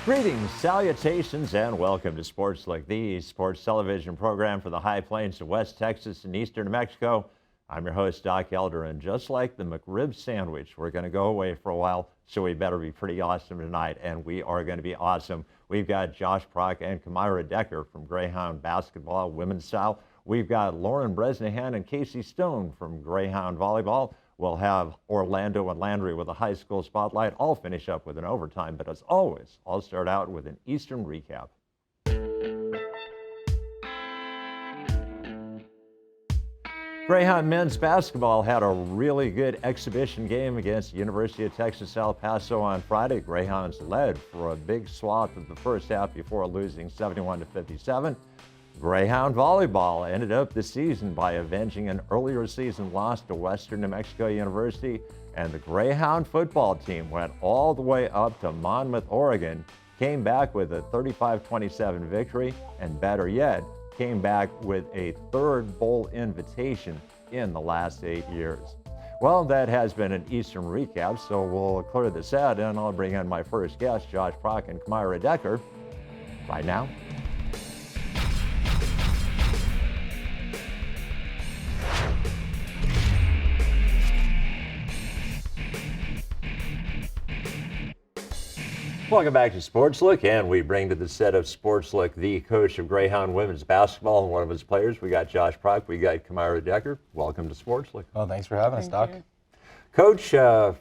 Greetings, salutations, and welcome to Sportslook, the sports television program for the High Plains of West Texas and eastern New Mexico. I'm your host, Doc Elder, and just like the McRib sandwich, we're going to go away for a while, so we better be pretty awesome tonight, and we are going to be awesome. We've got Josh Prock and Kamira Decker from Greyhound Basketball, women's style. We've got Lauren Bresnahan and Casey Stone from Greyhound Volleyball. We'll have Orlando and Landry with a high school spotlight. I'll finish up with an overtime, but as always, I'll start out with an Eastern recap. Greyhound men's basketball had a really good exhibition game against University of Texas El Paso on Friday. Greyhounds led for a big swath of the first half before losing 71-57. Greyhound volleyball ended up the season by avenging an earlier season loss to Western New Mexico University, and the Greyhound football team went all the way up to Monmouth, Oregon, came back with a 35-27 victory, and better yet, came back with a third bowl invitation in the last 8 years. Well, that has been an Eastern recap, so we'll clear this out, and I'll bring in my first guest, Josh Prock and Kamira Decker, right now. Welcome back to Sportslook, and we bring to the set of Sportslook the coach of Greyhound women's basketball and one of his players. We got Josh Prock, we got Kamira Decker. Welcome to Sportslook. Well, thanks for having us, Doc. Coach,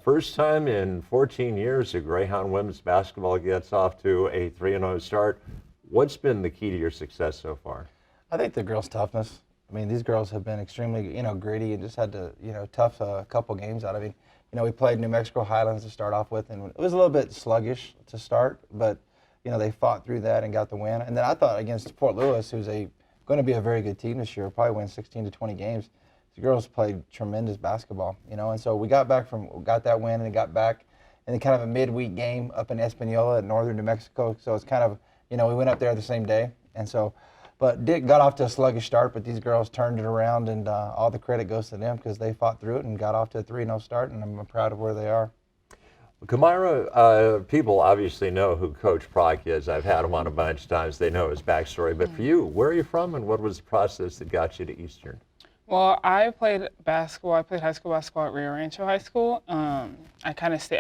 first time in 14 years that Greyhound women's basketball gets off to a 3-0 start. What's been the key to your success so far? I think the girls' toughness. I mean, these girls have been extremely, gritty and just had to, tough a couple games out. I mean, we played New Mexico Highlands to start off with, and it was a little bit sluggish to start, but, they fought through that and got the win. And then I thought against Fort Lewis, who's going to be a very good team this year, probably win 16 to 20 games. The girls played tremendous basketball, and so we got that win and got back in kind of a midweek game up in Espanola in northern New Mexico. So it's kind of, we went up there the same day, and so. But Dick got off to a sluggish start, but these girls turned it around, and all the credit goes to them because they fought through it and got off to a 3-0 start, and I'm proud of where they are. Kamira, people obviously know who Coach Prock is. I've had him on a bunch of times. They know his backstory. But for you, where are you from, and what was the process that got you to Eastern? Well, I played basketball. I played high school basketball at Rio Rancho High School. I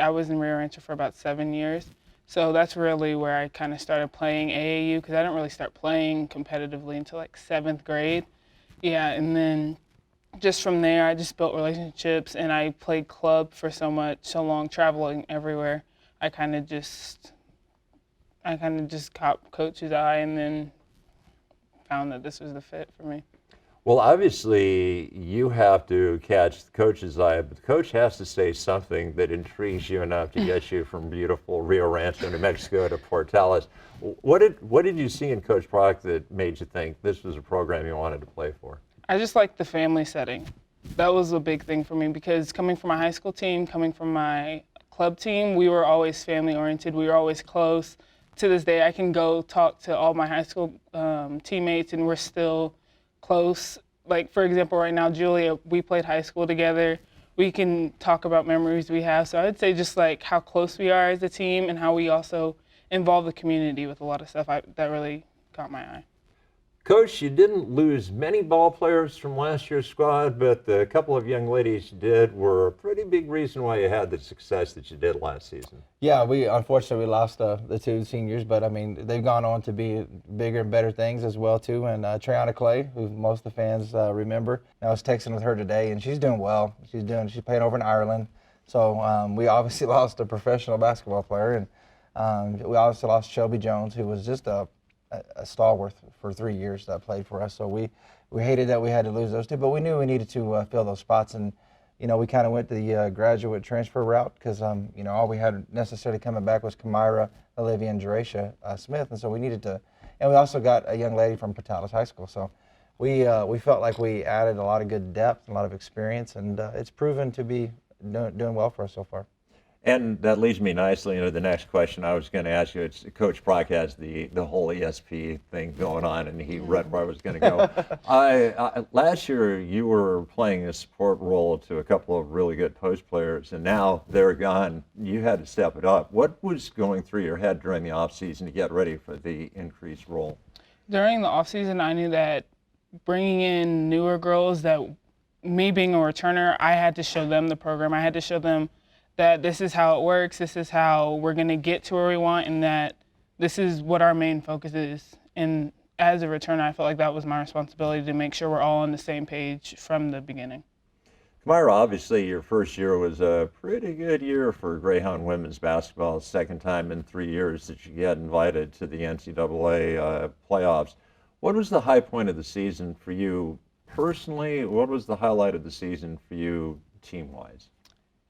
was in Rio Rancho for about 7 years. So that's really where I kind of started playing AAU because I didn't really start playing competitively until like 7th grade. Yeah, and then just from there, I just built relationships, and I played club for so long, traveling everywhere. I kind of just caught Coach's eye and then found that this was the fit for me. Well, obviously, you have to catch the coach's eye, but the coach has to say something that intrigues you enough to get you from beautiful Rio Rancho, New Mexico to Portales. What did you see in Coach Prock that made you think this was a program you wanted to play for? I just liked the family setting. That was a big thing for me because coming from my high school team, coming from my club team, we were always family-oriented. We were always close. To this day, I can go talk to all my high school teammates, and we're still close. Like, for example, right now, Julia, we played high school together. We can talk about memories we have. So I would say just like how close we are as a team and how we also involve the community with a lot of stuff that really caught my eye. Coach, you didn't lose many ball players from last year's squad, but the couple of young ladies you did were a pretty big reason why you had the success that you did last season. Yeah, unfortunately we lost the two seniors, but I mean they've gone on to be bigger and better things as well too. And Triana Clay, who most of the fans remember, I was texting with her today, and she's doing well. She's playing over in Ireland. So we obviously lost a professional basketball player, and we obviously lost Shelby Jones, who was just a stalwart for 3 years that played for us. So we hated that we had to lose those two, but we knew we needed to fill those spots. And, we kind of went the graduate transfer route because, all we had necessarily coming back was Kamira, Olivia, and Jeracia Smith. And so we needed to, and we also got a young lady from Portales High School. So we felt like we added a lot of good depth, a lot of experience, and it's proven to be doing well for us so far. And that leads me nicely into the next question I was going to ask you. It's Coach Brock has the whole ESP thing going on, and he read where I was going to go. Last year you were playing a support role to a couple of really good post players, and now they're gone. You had to step it up. What was going through your head during the off season to get ready for the increased role? During the off season, I knew that bringing in newer girls, that me being a returner, I had to show them the program. I had to show them that this is how it works, this is how we're going to get to where we want, and that this is what our main focus is. And as a returner, I felt like that was my responsibility to make sure we're all on the same page from the beginning. Kamira, obviously your first year was a pretty good year for Greyhound women's basketball. Second time in 3 years that you get invited to the NCAA playoffs. What was the high point of the season for you personally? What was the highlight of the season for you team-wise?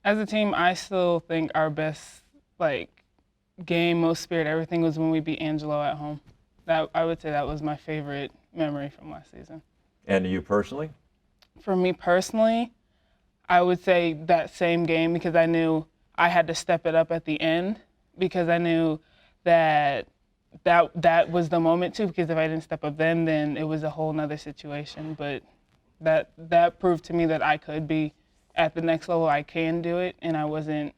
As a team, I still think our best game, most spirit, everything was when we beat Angelo at home. That I would say that was my favorite memory from last season. And you personally? For me personally, I would say that same game, because I knew I had to step it up at the end, because I knew that was the moment too, because if I didn't step up then it was a whole nother situation. But that proved to me that I could be at the next level. I can do it, and I wasn't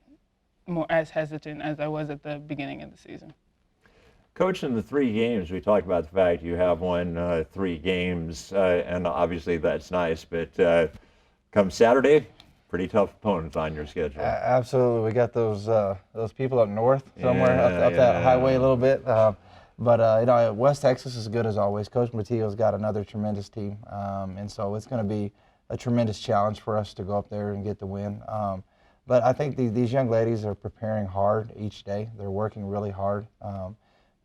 more as hesitant as I was at the beginning of the season. Coach, in the 3 games, we talked about the fact you have won 3 games, and obviously that's nice, but come Saturday, pretty tough opponents on your schedule. Absolutely. We got those people up north somewhere, Yeah, up that highway a little bit. But West Texas is good as always. Coach Matillo's got another tremendous team, and so it's going to be a tremendous challenge for us to go up there and get the win. But I think these young ladies are preparing hard each day. They're working really hard.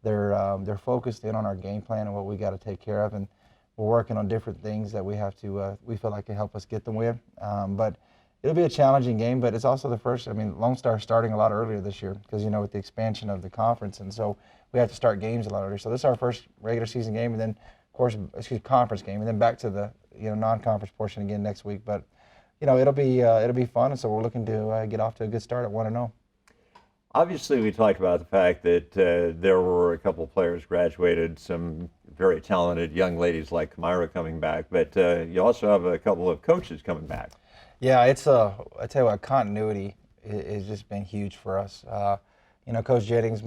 They're focused in on our game plan and what we got to take care of, and we're working on different things that we feel like can help us get the win. But it'll be a challenging game, but it's also the first. I mean, Lone Star starting a lot earlier this year because with the expansion of the conference, and so we have to start games a lot earlier. So this is our first regular season game, and then of course, conference game, and then back to the non-conference portion again next week. But it'll be fun, and so we're looking to get off to a good start at 1-0. Obviously, we talked about the fact that there were a couple of players graduated, some very talented young ladies like Kamira coming back, but you also have a couple of coaches coming back. Yeah, I tell you what, continuity has just been huge for us. Coach Jennings,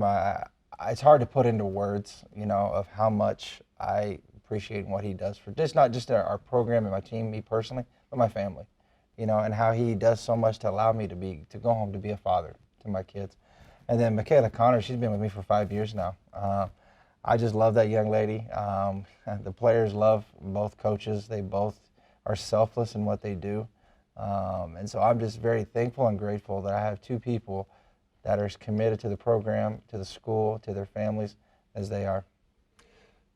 it's hard to put into words, of how much I appreciate what he does for not just our program and my team, me personally, but my family, and how he does so much to allow me to go home to be a father to my kids. And then Michaela Connor, she's been with me for 5 years now. I just love that young lady. The players love both coaches. They both are selfless in what they do. And so I'm just very thankful and grateful that I have 2 people that are as committed to the program, to the school, to their families as they are.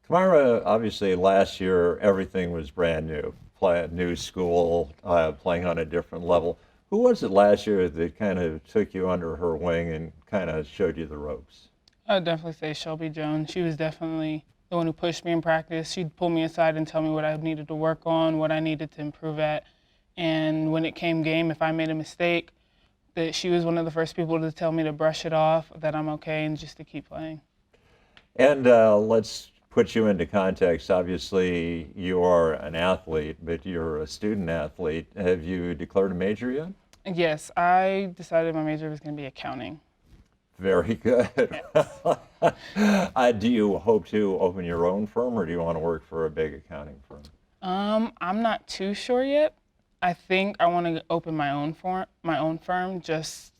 Kamira, obviously last year everything was brand new. New school, playing on a different level. Who was it last year that kind of took you under her wing and kind of showed you the ropes? I'd definitely say Shelby Jones. She was definitely the one who pushed me in practice. She'd pull me aside and tell me what I needed to work on, what I needed to improve at. And when it came game, if I made a mistake, that she was one of the first people to tell me to brush it off, that I'm okay, and just to keep playing. And let's put you into context. Obviously, you are an athlete, but you're a student athlete. Have you declared a major yet? Yes, I decided my major was going to be accounting. Very good. Yes. Do you hope to open your own firm, or do you want to work for a big accounting firm? I'm not too sure yet. I think I want to open my own firm, just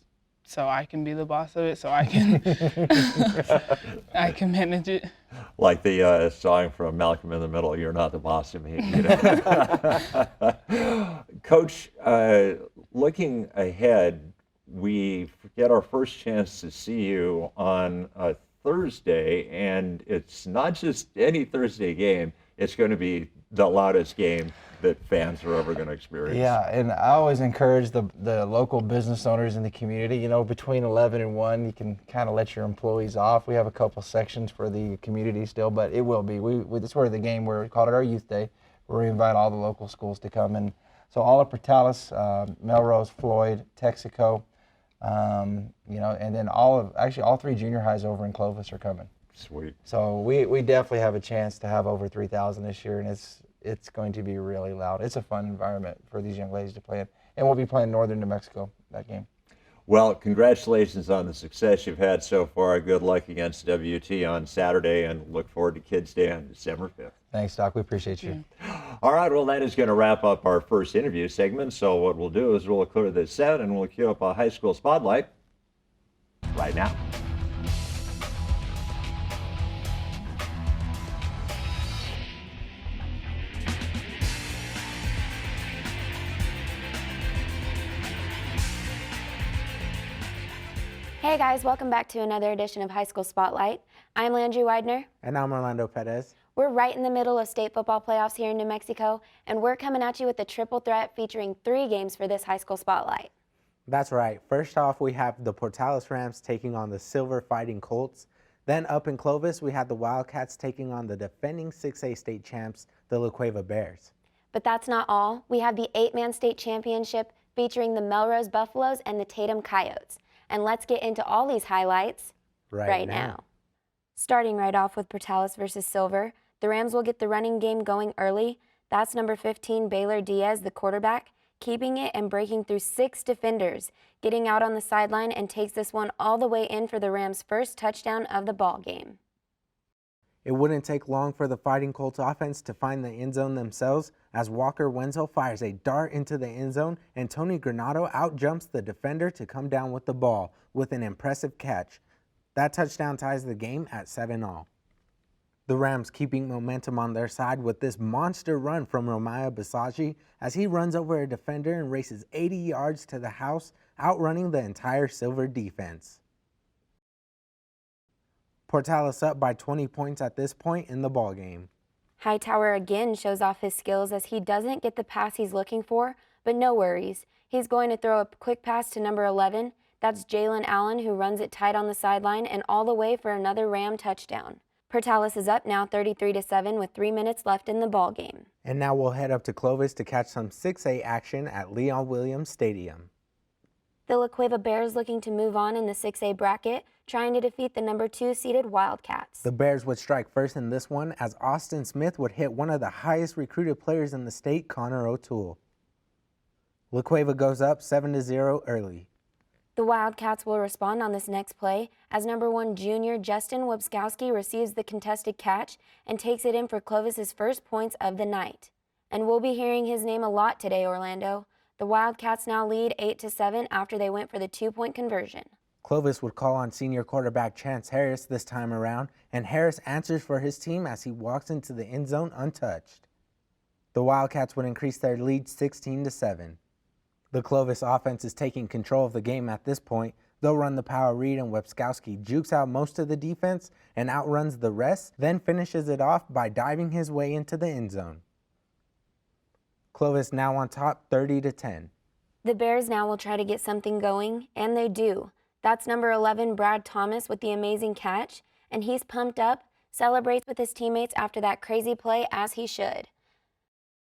so I can be the boss of it, so I can I can manage it. Like the song from Malcolm in the Middle, "You're not the boss of me." Coach, looking ahead, we get our first chance to see you on a Thursday, and it's not just any Thursday game. It's going to be the loudest game that fans are ever going to experience. Yeah, and I always encourage the local business owners in the community, between 11 and 1, you can kind of let your employees off. We have a couple sections for the community still, but it will be. This is where the game, we called it our Youth Day, where we invite all the local schools to come. And so all of Portales, Melrose, Floyd, Texaco, You know, and then actually all 3 junior highs over in Clovis are coming. Sweet. So we definitely have a chance to have over 3,000 this year, and it's going to be really loud. It's a fun environment for these young ladies to play in, and we'll be playing Northern New Mexico that game. Well, congratulations on the success you've had so far. Good luck against WT on Saturday, and look forward to Kids Day on December 5th. Thanks, Doc. We appreciate you. All right, well, that is going to wrap up our first interview segment. So what we'll do is we'll clear this set, and we'll cue up a high school spotlight right now. Hey guys, welcome back to another edition of High School Spotlight. I'm Landry Widener. And I'm Orlando Perez. We're right in the middle of state football playoffs here in New Mexico, and we're coming at you with a triple threat featuring 3 games for this High School Spotlight. That's right. First off, we have the Portales Rams taking on the Silver Fighting Colts. Then up in Clovis, we had the Wildcats taking on the defending 6A state champs, the La Cueva Bears. But that's not all. We have the 8-man state championship featuring the Melrose Buffaloes and the Tatum Coyotes. And let's get into all these highlights right now. Starting right off with Portales versus Silver, the Rams will get the running game going early. That's number 15, Baylor Diaz, the quarterback, keeping it and breaking through 6 defenders, getting out on the sideline and takes this one all the way in for the Rams' first touchdown of the ball game. It wouldn't take long for the Fighting Colts offense to find the end zone themselves as Walker Wenzel fires a dart into the end zone and Tony Granado outjumps the defender to come down with the ball with an impressive catch. That touchdown ties the game at 7-all. The Rams keeping momentum on their side with this monster run from Romaya Basagi as he runs over a defender and races 80 yards to the house, outrunning the entire Silver defense. Portales up by 20 points at this point in the ballgame. Hightower again shows off his skills as he doesn't get the pass he's looking for, but no worries. He's going to throw a quick pass to number 11. That's Jalen Allen, who runs it tight on the sideline and all the way for another Ram touchdown. Portales is up now 33-7 with 3 minutes left in the ballgame. And now we'll head up to Clovis to catch some 6A action at Leon Williams Stadium. The La Cueva Bears looking to move on in the 6A bracket, trying to defeat the number 2 seeded Wildcats. The Bears would strike first in this one as Austin Smith would hit one of the highest recruited players in the state, Connor O'Toole. La Cueva goes up 7-0 early. The Wildcats will respond on this next play as number 1 junior Justin Webskowski receives the contested catch and takes it in for Clovis's first points of the night. And we'll be hearing his name a lot today, Orlando. The Wildcats now lead 8-7 after they went for the 2-point conversion. Clovis would call on senior quarterback Chance Harris this time around, and Harris answers for his team as he walks into the end zone untouched. The Wildcats would increase their lead 16-7. The Clovis offense is taking control of the game at this point. They'll run the power read and Webskowski jukes out most of the defense and outruns the rest, then finishes it off by diving his way into the end zone. Clovis now on top 30-10. The Bears now will try to get something going, and they do. That's number 11, Brad Thomas, with the amazing catch, and he's pumped up, celebrates with his teammates after that crazy play as he should.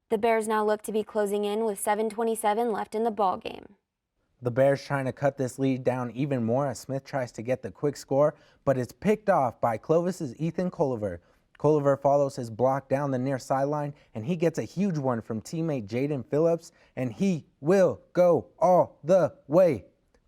The Bears now look to be closing in with 7:27 left in the ballgame. The Bears trying to cut this lead down even more as Smith tries to get the quick score, but it's picked off by Clovis's Ethan Culliver. Culliver follows his block down the near sideline, and he gets a huge one from teammate Jaden Phillips, and he will go all the way.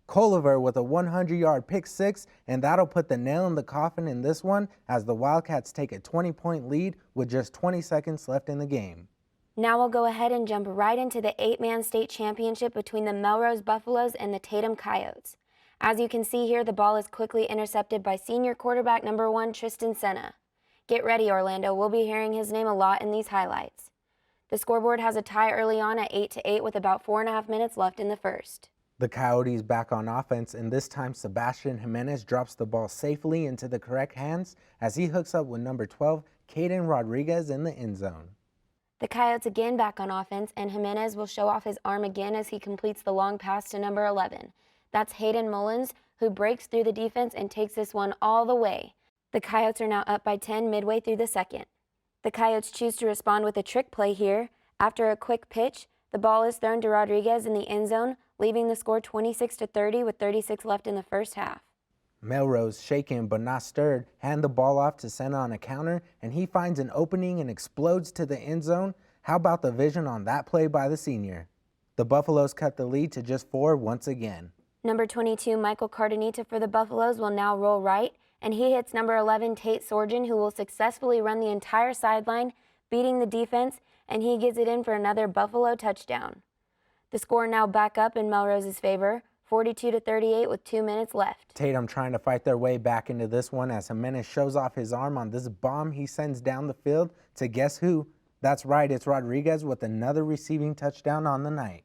Culliver with a 100-yard pick six, and that'll put the nail in the coffin in this one as the Wildcats take a 20-point lead with just 20 seconds left in the game. Now we'll go ahead and jump right into the 8-man state championship between the Melrose Buffaloes and the Tatum Coyotes. As you can see here, the ball is quickly intercepted by senior quarterback number 1, Tristan Senna. Get ready, Orlando. We'll be hearing his name a lot in these highlights. The scoreboard has a tie early on at 8-8 with about 4.5 minutes left in the first. The Coyotes back on offense, and this time Sebastian Jimenez drops the ball safely into the correct hands as he hooks up with number 12, Caden Rodriguez, in the end zone. The Coyotes again back on offense, and Jimenez will show off his arm again as he completes the long pass to number 11. That's Hayden Mullins, who breaks through the defense and takes this one all the way. The Coyotes are now up by 10 midway through the second. The Coyotes choose to respond with a trick play here. After a quick pitch, the ball is thrown to Rodriguez in the end zone, leaving the score 26-30 with 36 left in the first half. Melrose, shaken but not stirred, hand the ball off to Senna on a counter, and he finds an opening and explodes to the end zone. How about the vision on that play by the senior? The Buffaloes cut the lead to just 4 once again. Number 22, Michael Cardenita for the Buffaloes will now roll right, and he hits number 11, Tate Sorgen, who will successfully run the entire sideline, beating the defense, and he gets it in for another Buffalo touchdown. The score now back up in Melrose's favor, 42-38 with 2 minutes left. Tatum trying to fight their way back into this one as Jimenez shows off his arm on this bomb he sends down the field to guess who? That's right, it's Rodriguez with another receiving touchdown on the night.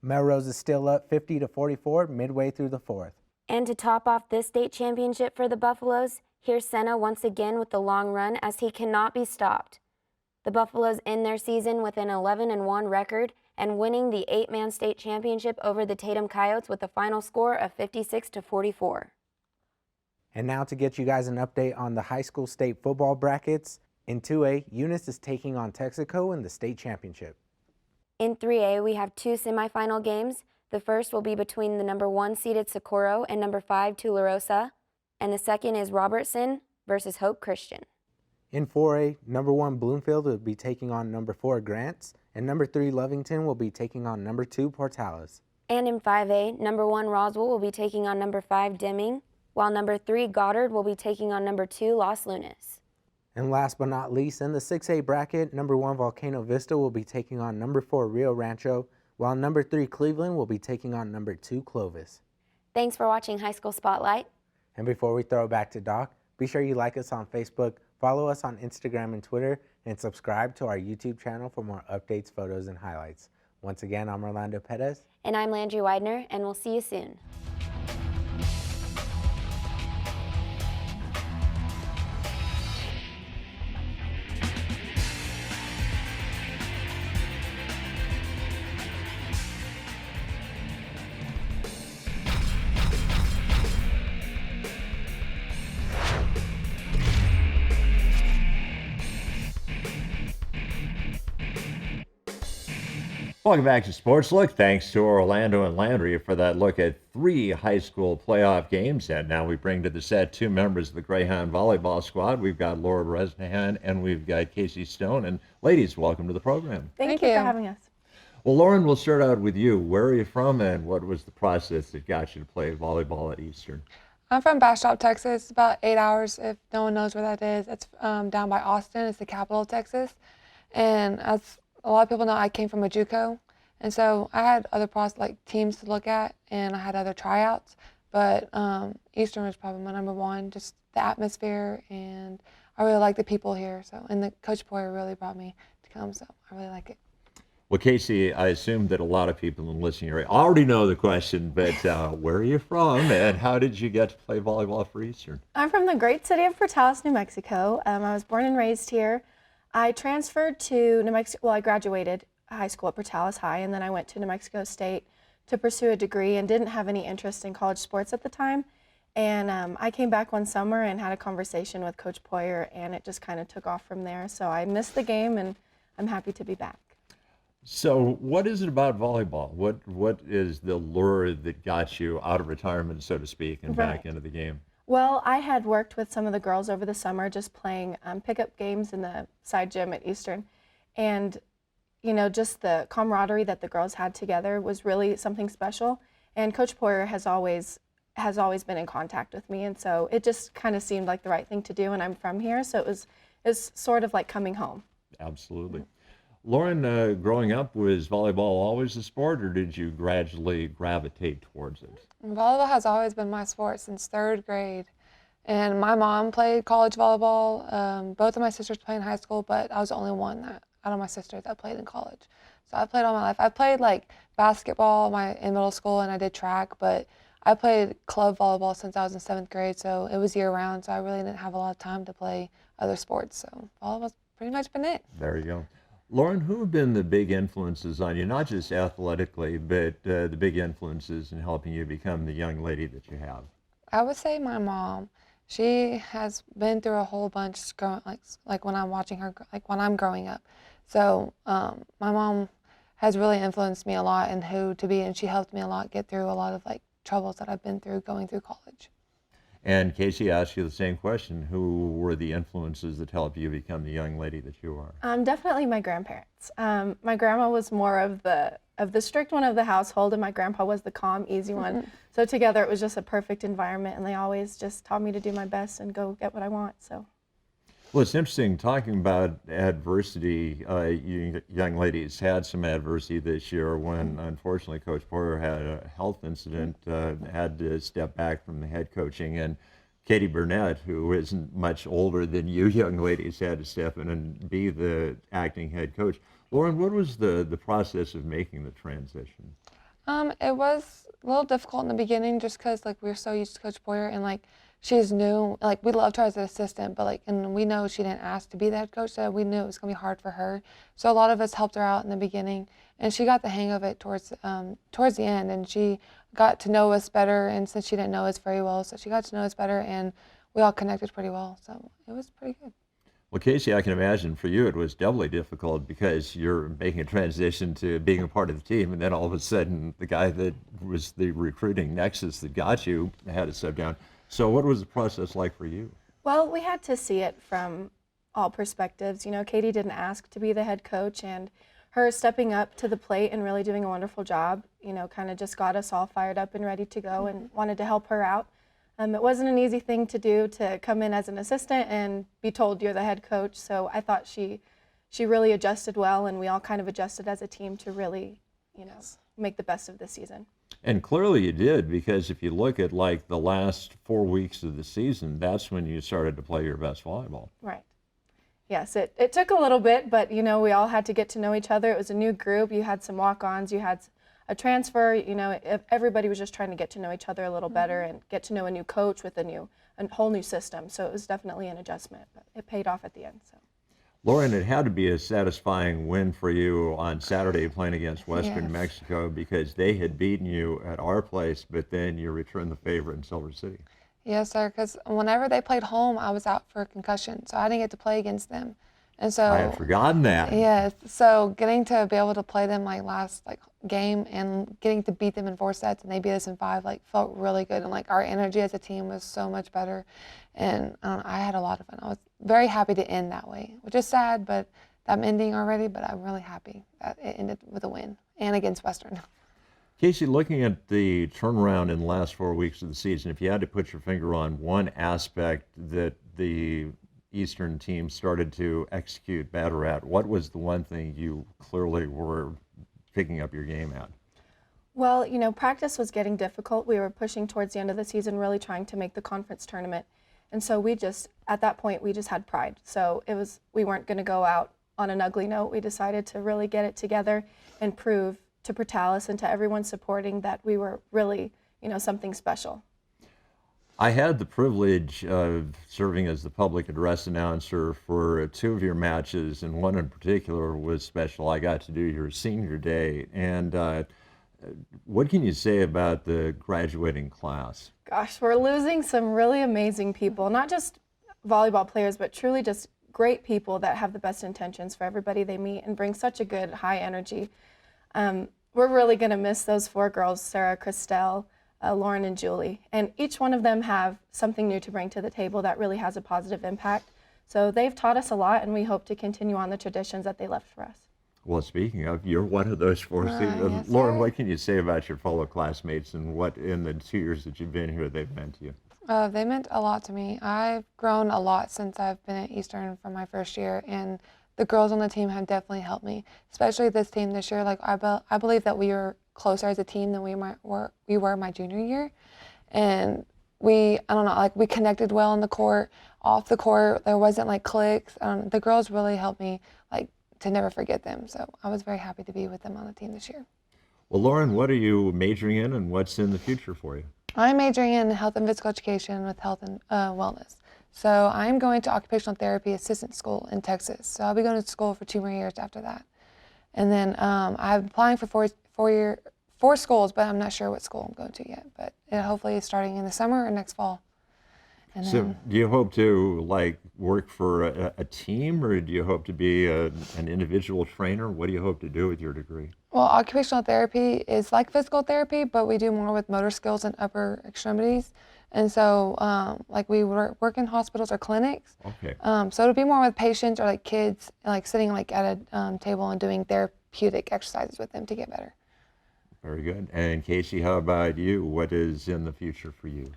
Melrose is still up 50-44 midway through the fourth. And to top off this state championship for the Buffaloes, here's Senna once again with the long run as he cannot be stopped. The Buffaloes end their season with an 11-1 record and winning the 8-man state championship over the Tatum Coyotes with a final score of 56-44. And now to get you guys an update on the high school state football brackets. In 2A, Eunice is taking on Texaco in the state championship. In 3A, we have 2 semifinal games. The first will be between the number 1 seeded Socorro and number 5 Tularosa, and the second is Robertson versus Hope Christian. In 4A, number 1 Bloomfield will be taking on number 4 Grants, and number 3 Lovington will be taking on number 2 Portales. And in 5A, number 1 Roswell will be taking on number 5 Deming, while number 3 Goddard will be taking on number 2 Los Lunas. And last but not least, in the 6A bracket, number 1 Volcano Vista will be taking on number 4 Rio Rancho, while number 3 Cleveland will be taking on number 2 Clovis. Thanks for watching High School Spotlight. And before we throw it back to Doc, be sure you like us on Facebook, follow us on Instagram and Twitter, and subscribe to our YouTube channel for more updates, photos, and highlights. Once again, I'm Orlando Perez. And I'm Landry Widener, and we'll see you soon. Welcome back to Sportslook. Thanks to Orlando and Landry for that look at 3 high school playoff games. And now we bring to the set 2 members of the Greyhound volleyball squad. We've got Laura Bresnahan and we've got Casey Stone. And ladies, welcome to the program. Thank you for having us. Well, Lauren, we'll start out with you. Where are you from and what was the process that got you to play volleyball at Eastern? I'm from Bastrop, Texas. It's about 8 hours if no one knows where that is. It's down by Austin. It's the capital of Texas. And as a lot of people know, I came from a JUCO. And so I had other teams to look at, and I had other tryouts. But Eastern was probably my number one, just the atmosphere, and I really like the people here. So, and the Coach Poyer really brought me to come, so I really like it. Well, Casey, I assume that a lot of people in the listening area already know the question, but where are you from and how did you get to play volleyball for Eastern? I'm from the great city of Portales, New Mexico. I was born and raised here. I transferred to New Mexico, well, I graduated high school at Portales High, and then I went to New Mexico State to pursue a degree and didn't have any interest in college sports at the time. And I came back one summer and had a conversation with Coach Poyer, and it just kind of took off from there. So I missed the game, and I'm happy to be back. So what is it about volleyball? What is the lure that got you out of retirement, so to speak, and back into the game? Well, I had worked with some of the girls over the summer just playing pickup games in the side gym at Eastern. And, you know, just the camaraderie that the girls had together was really something special. And Coach Poyer has always been in contact with me. And so it just kind of seemed like the right thing to do. And I'm from here, so it was sort of like coming home. Absolutely. Lauren, growing up, was volleyball always a sport, or did you gradually gravitate towards it? Volleyball has always been my sport since 3rd grade. And my mom played college volleyball. Both of my sisters played in high school, but I was the only one out of my sisters that played in college. So I played all my life. I played like basketball in middle school, and I did track, but I played club volleyball since I was in 7th grade, so it was year round, so I really didn't have a lot of time to play other sports. So volleyball's pretty much been it. There you go. Lauren, who have been the big influences on you, not just athletically, but the big influences in helping you become the young lady that you have? I would say my mom. She has been through a whole bunch growing, like when I'm watching her, like when I'm growing up. So my mom has really influenced me a lot in who to be, and she helped me a lot get through a lot of like troubles that I've been through going through college. And Casey asked you the same question. Who were the influences that helped you become the young lady that you are? Definitely my grandparents. My grandma was more of the strict one of the household, and my grandpa was the calm, easy one. So together it was just a perfect environment, and they always just taught me to do my best and go get what I want. So. Well, it's interesting talking about adversity. You young ladies had some adversity this year when, unfortunately, Coach Boyer had a health incident, had to step back from the head coaching, and Katie Burnett, who isn't much older than you young ladies, had to step in and be the acting head coach. Lauren, what was the process of making the transition? It was a little difficult in the beginning just because like we were so used to Coach Boyer and like she's new. Like we loved her as an assistant, but like and we know she didn't ask to be the head coach, so we knew it was gonna be hard for her. So a lot of us helped her out in the beginning, and she got the hang of it towards the end, and she got to know us better. And since she didn't know us very well, so she got to know us better, and we all connected pretty well. So it was pretty good. Well, Casey, I can imagine for you it was doubly difficult because you're making a transition to being a part of the team, and then all of a sudden the guy that was the recruiting nexus that got you had to step down. So what was the process like for you? Well, we had to see it from all perspectives. You know, Katie didn't ask to be the head coach, and her stepping up to the plate and really doing a wonderful job, you know, kind of just got us all fired up and ready to go and wanted to help her out. It wasn't an easy thing to do to come in as an assistant and be told you're the head coach. So I thought she really adjusted well, and we all kind of adjusted as a team to really, you know, make the best of the season. And clearly you did, because if you look at like the last 4 weeks of the season, that's when you started to play your best volleyball. Right. Yes, it took a little bit, but you know, we all had to get to know each other. It was a new group. You had some walk-ons, you had a transfer, you know, everybody was just trying to get to know each other a little better and get to know a new coach with a whole new system. So it was definitely an adjustment, but it paid off at the end. So. Lauren, it had to be a satisfying win for you on Saturday playing against Western New Yes. Mexico, because they had beaten you at our place, but then you returned the favor in Silver City. Yes, sir, because whenever they played home, I was out for a concussion, so I didn't get to play against them. And so I had forgotten that. yes, so getting to be able to play them like last game and getting to beat them in 4 sets and they beat us in 5 felt really good, and our energy as a team was so much better, and I had a lot of fun. I was very happy to end that way, which is sad, but I'm ending already. But I'm really happy that it ended with a win and against Western. Casey, looking at the turnaround in the last 4 weeks of the season, if you had to put your finger on one aspect that the Eastern team started to execute better at, what was the one thing you clearly were picking up your game at? Well, you know, practice was getting difficult. We were pushing towards the end of the season, really trying to make the conference tournament. And so at that point, we just had pride. So we weren't going to go out on an ugly note. We decided to really get it together and prove to Portales and to everyone supporting that we were really, you know, something special. I had the privilege of serving as the public address announcer for 2 of your matches, and one in particular was special. I got to do your senior day. And what can you say about the graduating class? Gosh, we're losing some really amazing people, not just volleyball players, but truly just great people that have the best intentions for everybody they meet and bring such a good high energy. We're really going to miss those 4 girls, Sarah, Christelle, Lauren, and Julie. And each one of them have something new to bring to the table that really has a positive impact. So they've taught us a lot, and we hope to continue on the traditions that they left for us. Well, speaking of, you're one of those 4. Yes, Lauren, sir. what can you say about your fellow classmates and what in the 2 years that you've been here they've meant to you? They meant a lot to me. I've grown a lot since I've been at Eastern from my first year, and the girls on the team have definitely helped me, especially this team this year. I believe that we were closer as a team than we were my junior year, and we connected well on the court, off the court. There wasn't cliques. The girls really helped me to never forget them. So I was very happy to be with them on the team this year. Well, Lauren, what are you majoring in and what's in the future for you? I'm majoring in health and physical education with health and wellness. So I'm going to occupational therapy assistant school in Texas. So I'll be going to school for 2 more years after that. And then I'm applying for 4 schools, but I'm not sure what school I'm going to yet. But it hopefully is starting in the summer or next fall. And So then, do you hope to like work for a team, or do you hope to be an individual trainer? What do you hope to do with your degree? well, occupational therapy is like physical therapy, but we do more with motor skills and upper extremities. And so, like we work in hospitals or clinics. Okay. So it'll be more with patients or like kids, like sitting like at a table and doing therapeutic exercises with them to get better. Very good. And Casey, how about you? What is in the future for you?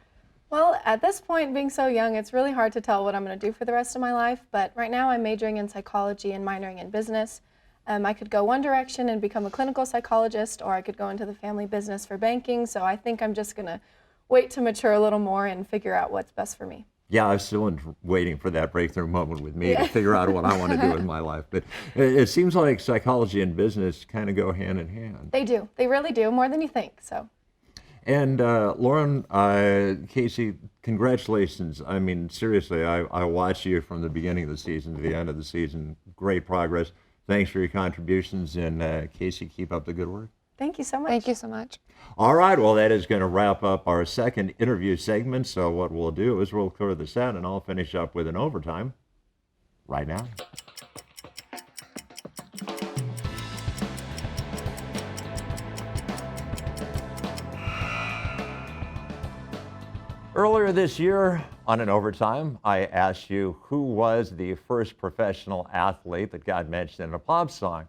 Well, at this point, being so young, it's really hard to tell what I'm going to do for the rest of my life. But right now, I'm majoring in psychology and minoring in business. I could go one direction and become a clinical psychologist, or I could go into the family business for banking. So I think I'm just going to wait to mature a little more and figure out what's best for me. Yeah, I'm still waiting for that breakthrough moment with me to figure out what I want to do in my life. But it seems like psychology and business kind of go hand in hand. They do. They really do, more than you think. So. And Lauren, Casey, congratulations. I mean, seriously, I watched you from the beginning of the season to the end of the season. Great progress. Thanks for your contributions. And Casey, keep up the good work. Thank you so much. Thank you so much. All right, well, that is going to wrap up our second interview segment. So what we'll do is we'll clear the set, and I'll finish up with an overtime right now. Earlier this year on an overtime, I asked you who was the first professional athlete that got mentioned in a pop song.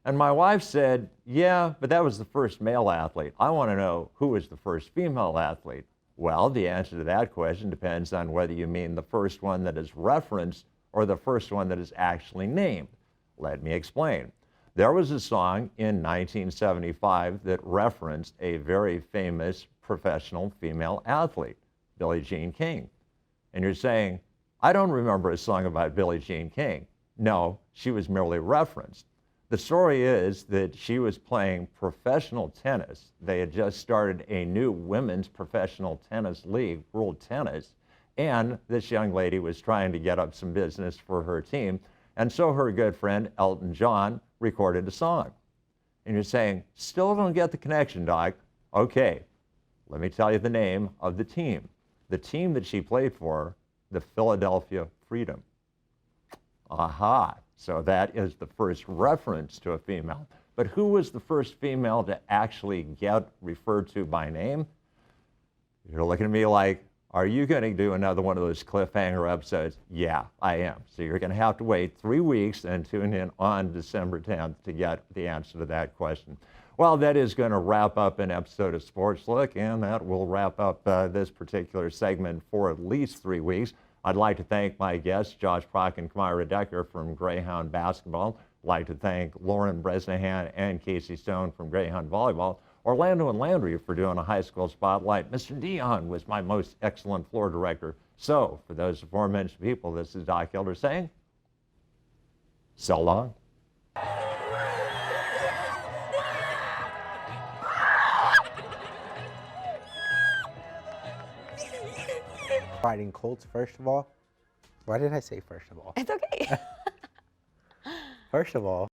And my wife said, yeah, but that was the first male athlete. I want to know who was the first female athlete. Well, the answer to that question depends on whether you mean the first one that is referenced or the first one that is actually named. Let me explain. There was a song in 1975 that referenced a very famous professional female athlete, Billie Jean King. And you're saying, I don't remember a song about Billie Jean King. No, she was merely referenced. The story is that she was playing professional tennis. They had just started a new women's professional tennis league, World Tennis, and this young lady was trying to get up some business for her team. And so her good friend, Elton John, recorded a song. And you're saying, still don't get the connection, Doc. Okay, let me tell you the name of the team. The team that she played for, the Philadelphia Freedom. Aha. So that is the first reference to a female. But who was the first female to actually get referred to by name? You're looking at me like, are you going to do another one of those cliffhanger episodes? Yeah, I am. So you're going to have to wait 3 weeks and tune in on December 10th to get the answer to that question. Well, that is going to wrap up an episode of Sportslook, and that will wrap up this particular segment for at least 3 weeks. I'd like to thank my guests, Josh Prock and Kamira Decker from Greyhound Basketball. I'd like to thank Lauren Bresnahan and Casey Stone from Greyhound Volleyball. Orlando and Landry for doing a high school spotlight. Mr. Dion was my most excellent floor director. So, for those aforementioned people, this is Doc Hilder saying, so long. Fighting Colts, first of all. Why did I say first of all? It's okay. First of all,